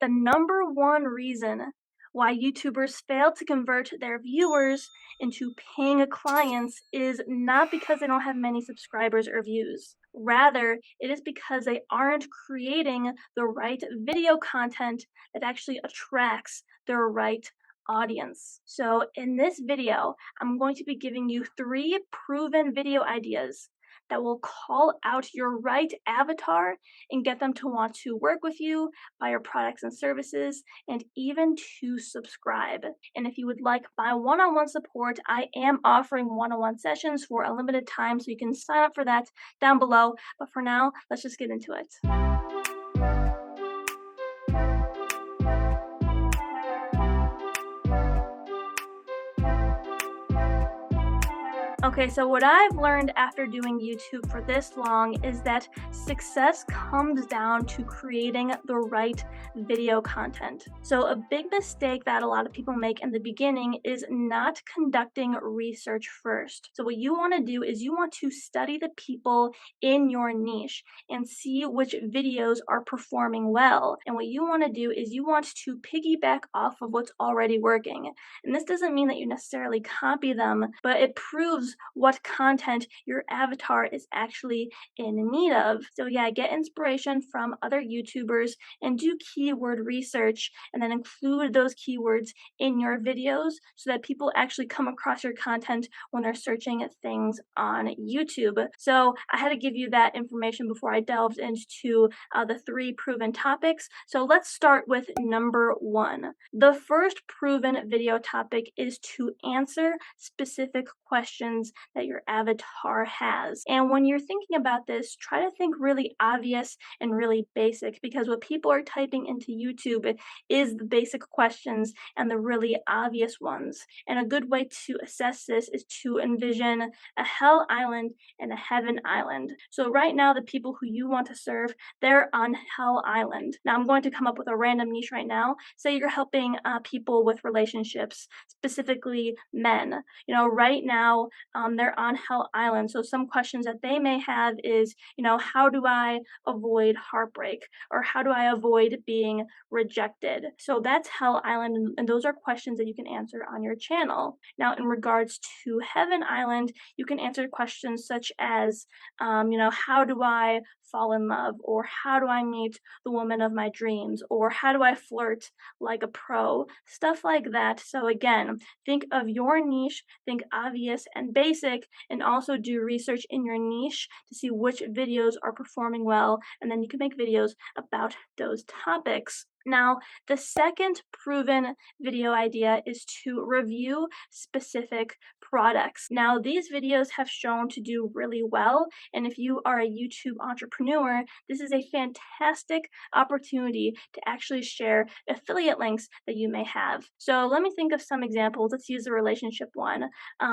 The number one reason why YouTubers fail to convert their viewers into paying clients is not because they don't have many subscribers or views. Rather, it is because they aren't creating the right video content that actually attracts their right audience. So, in this video, I'm going to be giving you 3 proven video ideas that will call out your right avatar and get them to want to work with you, buy your products and services, and even to subscribe. And if you would like my one-on-one support, I am offering one-on-one sessions for a limited time, so you can sign up for that down below. But for now, let's just get into it. Okay, so what I've learned after doing YouTube for this long is that success comes down to creating the right video content. So, a big mistake that a lot of people make in the beginning is not conducting research first. So, what you want to do is you want to study the people in your niche and see which videos are performing well. And what you want to do is you want to piggyback off of what's already working. And this doesn't mean that you necessarily copy them, but it proves what content your avatar is actually in need of. So, yeah, get inspiration from other YouTubers and do keyword research and then include those keywords in your videos so that people actually come across your content when they're searching things on YouTube. So, I had to give you that information before I delved into the 3 proven topics. So, let's start with number 1. The first proven video topic is to answer specific questions that your avatar has. And when you're thinking about this, try to think really obvious and really basic, because what people are typing into YouTube is the basic questions and the really obvious ones. And a good way to assess this is to envision a hell island and a heaven island. So right now, the people who you want to serve, they're on hell island. Now I'm going to come up with a random niche right now. Say you're helping people with relationships, specifically men. Right now, they're on hell island. So some questions that they may have is, how do I avoid heartbreak? Or how do I avoid being rejected? So that's hell island. And those are questions that you can answer on your channel. Now, in regards to heaven island, you can answer questions such as, how do I fall in love? Or how do I meet the woman of my dreams? Or how do I flirt like a pro? Stuff like that. So again, think of your niche, think obvious and basic, and also do research in your niche to see which videos are performing well, and then you can make videos about those topics. Now, the second proven video idea is to review specific products. Now, these videos have shown to do really well, and if you are a YouTube entrepreneur, this is a fantastic opportunity to actually share affiliate links that you may have. So, let me think of some examples. Let's use the relationship one.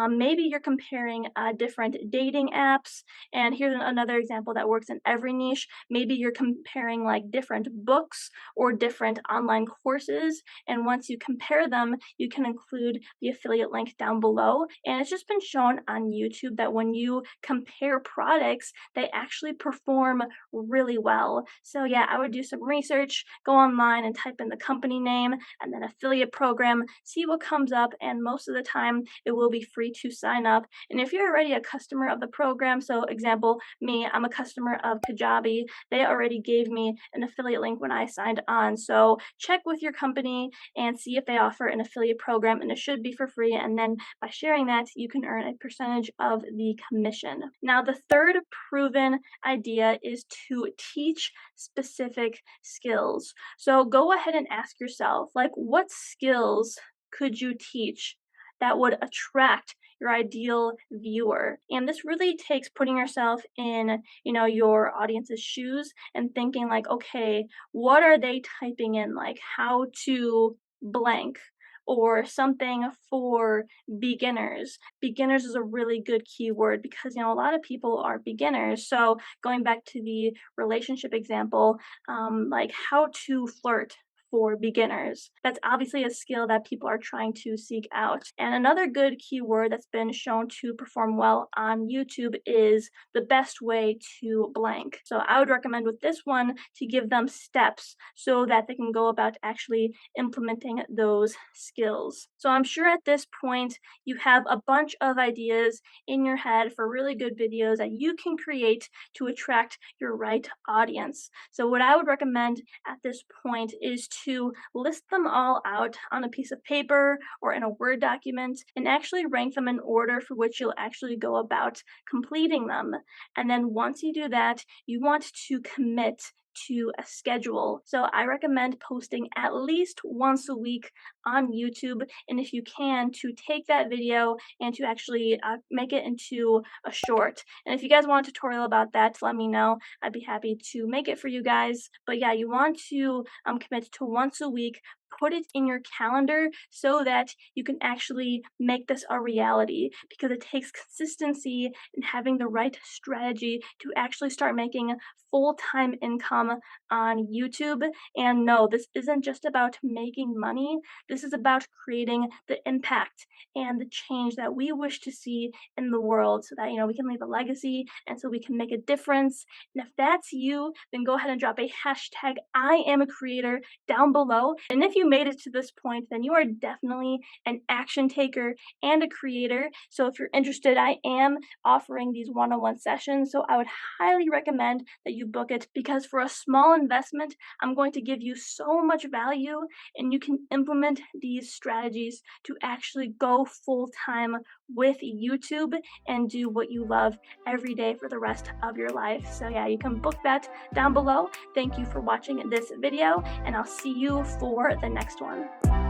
Maybe you're comparing different dating apps, and here's another example that works in every niche. Maybe you're comparing like different books or different online courses, and once you compare them, you can include the affiliate link down below. And it's just been shown on YouTube that when you compare products, they actually perform really well. So yeah, I would do some research, go online and type in the company name and then affiliate program, see what comes up, and most of the time it will be free to sign up. And if you're already a customer of the program, so example, me, I'm a customer of Kajabi, they already gave me an affiliate link when I signed on. So check with your company and see if they offer an affiliate program, and it should be for free. And then by sharing that, you can earn a percentage of the commission. Now, the third proven idea is to teach specific skills. So go ahead and ask yourself, like, what skills could you teach that would attract your ideal viewer? And this really takes putting yourself in, your audience's shoes and thinking like, okay, what are they typing in? Like how to blank or something for beginners. Beginners is a really good keyword because, a lot of people are beginners. So going back to the relationship example, like how to flirt for beginners. That's obviously a skill that people are trying to seek out. And another good keyword that's been shown to perform well on YouTube is the best way to blank. So I would recommend with this one to give them steps so that they can go about actually implementing those skills. So I'm sure at this point you have a bunch of ideas in your head for really good videos that you can create to attract your right audience. So what I would recommend at this point is to list them all out on a piece of paper or in a Word document and actually rank them in order for which you'll actually go about completing them. And then once you do that, you want to commit to a schedule. So I recommend posting at least once a week on YouTube, and if you can, to take that video and to actually make it into a short. And if you guys want a tutorial about that, let me know. I'd be happy to make it for you guys. But yeah, you want to commit to once a week. Put it in your calendar so that you can actually make this a reality, because it takes consistency and having the right strategy to actually start making full-time income on YouTube. And no, this isn't just about making money. This is about creating the impact and the change that we wish to see in the world so that, we can leave a legacy and so we can make a difference. And if that's you, then go ahead and drop a hashtag I am a creator down below. And if you made it to this point, then you are definitely an action taker and a creator. So if you're interested, I am offering these one-on-one sessions. So I would highly recommend that you book it, because for a small investment, I'm going to give you so much value and you can implement these strategies to actually go full-time with YouTube and do what you love every day for the rest of your life. So yeah, you can book that down below. Thank you for watching this video, and I'll see you for the next one.